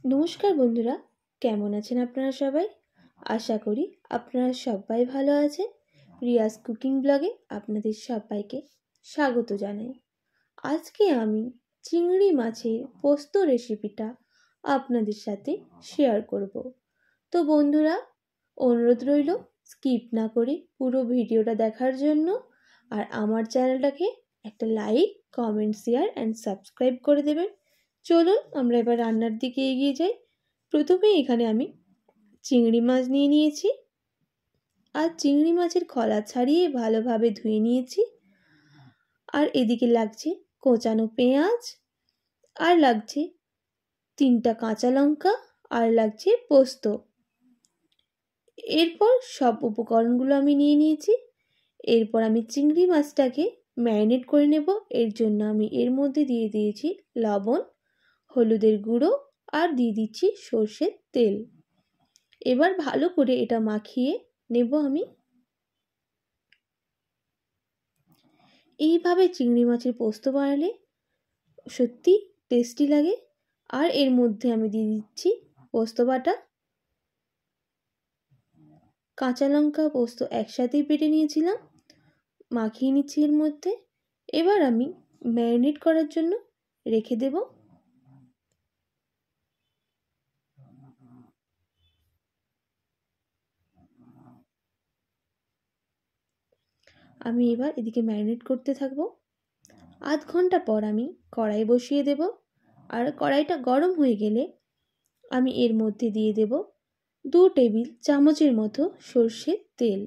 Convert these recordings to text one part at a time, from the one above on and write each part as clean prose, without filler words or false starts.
নমস্কার বন্ধুরা, কেমন আছেন আপনারা সবাই? আশা করি আপনারা সবাই ভালো আছেন। রিয়াজ কুকিং ব্লগে আপনাদের সবাইকে স্বাগত জানাই। আজকে আমি চিংড়ি মাছের পোস্ত রেসিপিটা আপনাদের সাথে শেয়ার করব। তো বন্ধুরা, অনুরোধ রইল স্কিপ না করে পুরো ভিডিওটা দেখার জন্য। আর আমার চ্যানেলটাকে একটা like, comment, share and subscribe করে দেবেন। চলুন আমরা এবার রান্নার দিকে এগিয়ে যাই। প্রথমে এখানে আমি চিংড়ি মাছ নিয়ে নিয়েছি, আর চিংড়ি মাছের খোলা ছাড়িয়ে ভালোভাবে ধুয়ে নিয়েছি। আর এদিকে লাগছে কোচানো পেঁয়াজ, আর লাগছে 3টা কাঁচা লঙ্কা, আর লাগছে পোস্ত। এরপর সব উপকরণগুলো আমি নিয়ে নিয়েছি। এরপর আমি চিংড়ি মাছটাকে ম্যারিনেট করে নেব। এর জন্য আমি এর মধ্যে দিয়ে দিয়েছি লবণ, হলুদের গুঁড়ো, আর দিয়ে দিচ্ছি সর্ষের তেল। এবার ভালো করে এটা মাখিয়ে নেব আমি। এইভাবে চিংড়ি মাছের পোস্ত বানালে সত্যি টেস্টি লাগে। আর এর মধ্যে আমি দিয়ে দিচ্ছি পোস্ত বাটা, কাঁচা লঙ্কা, পোস্ত একসাথেই বেটে নিয়েছিলাম, মাখিয়ে নিচ্ছি এর মধ্যে। এবার আমি ম্যারিনেট করার জন্য রেখে দেব। আমি এবার এদিকে ম্যারিনেট করতে থাকবো। আধ ঘন্টা পর আমি কড়াই বসিয়ে দেব। আর কড়াইটা গরম হয়ে গেলে আমি এর মধ্যে দিয়ে দেব 2 টেবিল চামচের মতো সর্ষের তেল।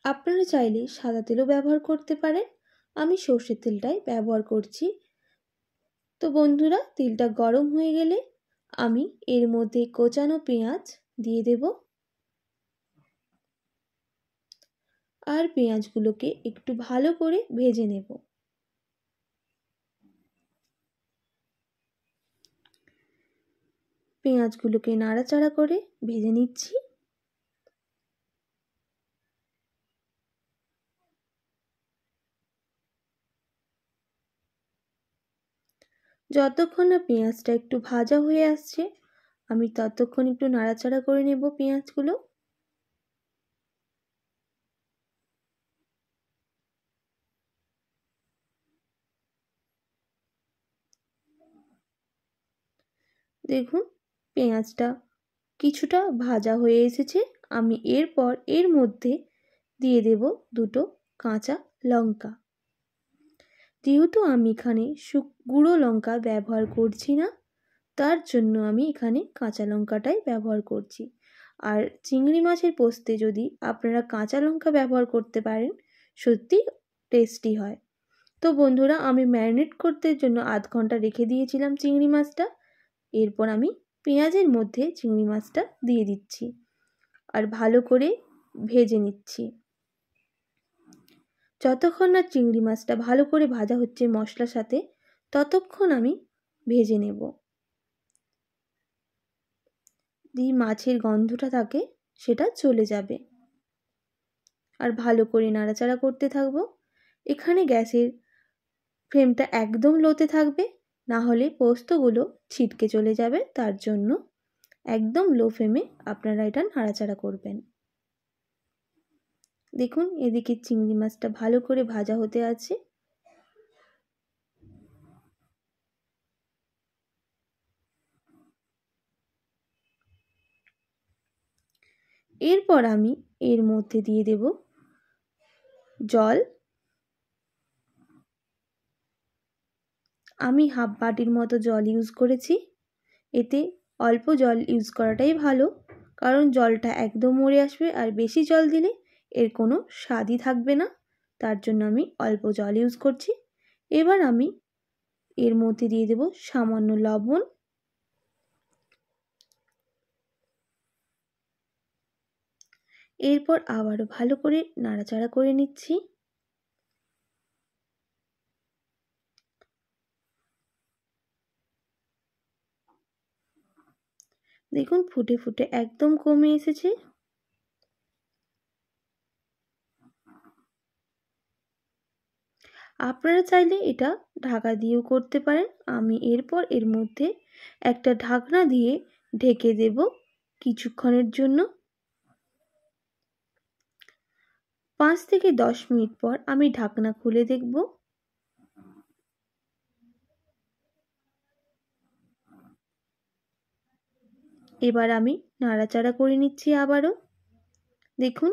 আপনারা চাইলে সাদা তেলও ব্যবহার করতে পারেন, আমি সর্ষের তেলটাই ব্যবহার করছি। তো বন্ধুরা, তেলটা গরম হয়ে গেলে আমি এর মধ্যে কোচানো পেঁয়াজ দিয়ে দেব। আর পেঁয়াজগুলোকে একটু ভালো করে ভেজে নেব। পেঁয়াজগুলোকে নাড়াচাড়া করে ভেজে নিচ্ছি। যতক্ষণ না পেঁয়াজটা একটু ভাজা হয়ে আসছে, আমি ততক্ষণ একটু নাড়াচাড়া করে নেব পেঁয়াজগুলো। দেখুন, পেঁয়াজটা কিছুটা ভাজা হয়ে এসেছে। আমি এরপর এর মধ্যে দিয়ে দেব 2টো কাঁচা লঙ্কা। যেহেতু আমি এখানে গুঁড়ো লঙ্কা ব্যবহার করছি না, তার জন্য আমি এখানে কাঁচা লঙ্কাটাই ব্যবহার করছি। আর চিংড়ি মাছের পোস্তে যদি আপনারা কাঁচা লঙ্কা ব্যবহার করতে পারেন, সত্যি টেস্টি হয়। তো বন্ধুরা, আমি ম্যারিনেট করতে জন্য আধ ঘন্টা রেখে দিয়েছিলাম চিংড়ি মাছটা। এরপর আমি পেঁয়াজের মধ্যে চিংড়ি মাছটা দিয়ে দিচ্ছি আর ভালো করে ভেজে নিচ্ছি। যতক্ষণ না চিংড়ি মাছটা ভালো করে ভাজা হচ্ছে মশলার সাথে, ততক্ষণ আমি ভেজে নেব। যেই মাছের গন্ধটা থাকে সেটা চলে যাবে। আর ভালো করে নাড়াচাড়া করতে থাকবো। এখানে গ্যাসের ফ্লেমটা একদম লোতে থাকবে, না হলে পোস্তগুলো ছিটকে চলে যাবে। তার জন্য একদম লো ফ্লেমে আপনারা এটা নাড়াচাড়া করবেন। দেখুন, এদিকে চিংড়ি মাছটা ভালো করে ভাজা হতে আছে। এরপর আমি এর মধ্যে দিয়ে দেব জল। আমি হাফ বাটির মতো জল ইউজ করেছি। এতে অল্প জল ইউজ করাটাই ভালো, কারণ জলটা একদম মরে আসবে, আর বেশি জল দিলে এর কোনো স্বাদই থাকবে না। তার জন্য আমি অল্প জল ইউজ করছি। এবার আমি এর মধ্যে দিয়ে দেব সামান্য লবণ। এরপর আবারও ভালো করে নাড়াচাড়া করে নিচ্ছি। দেখুন, ফুটে ফুটে একদম কমে এসেছে। আপনারা চাইলে এটা ঢাকা দিয়েও করতে পারেন। আমি এরপর এর মধ্যে একটা ঢাকনা দিয়ে ঢেকে দেব কিছুক্ষণের জন্য। 5 থেকে 10 মিনিট পর আমি ঢাকনা খুলে দেখব। এবার আমি নাড়াচাড়া করে নিচ্ছি আবারও। দেখুন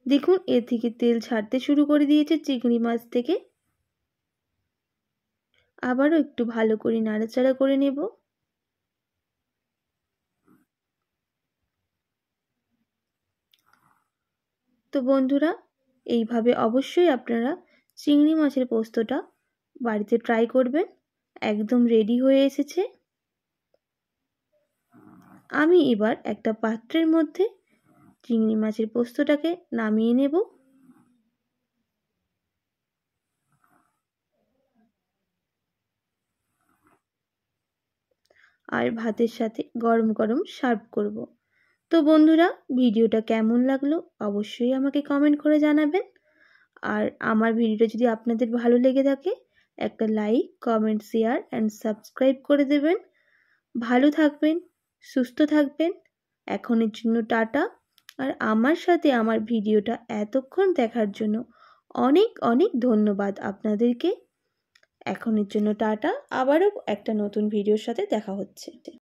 দেখুন এর থেকে তেল ছাড়তে শুরু করে দিয়েছে চিংড়ি মাছ থেকে। আবারও একটু ভালো করে নাড়াচাড়া করে নেব। তো বন্ধুরা, এইভাবে অবশ্যই আপনারা চিংড়ি মাছের পোস্তটা বাড়িতে ট্রাই করবেন। একদম রেডি হয়ে এসেছে। আমি এবার একটা পাত্রের মধ্যে চিংড়ি মাছের পোস্তটাকে নামিয়ে নেব। আর ভাতের সাথে গরম গরম সার্ভ করব। তো বন্ধুরা, ভিডিওটা কেমন লাগলো অবশ্যই আমাকে কমেন্ট করে জানাবেন। আর আমার ভিডিওটা যদি আপনাদের ভালো লেগে থাকে একটা like, comment, share and subscribe করে দেবেন। ভালো থাকবেন, সুস্থ থাকবেন। এখনের জন্য টাটা। আর আমার সাথে আমার ভিডিওটা এতক্ষণ দেখার জন্য অনেক অনেক ধন্যবাদ আপনাদেরকে। এখনের জন্য টাটা। আবারও একটা নতুন ভিডিওর সাথে দেখা হচ্ছে।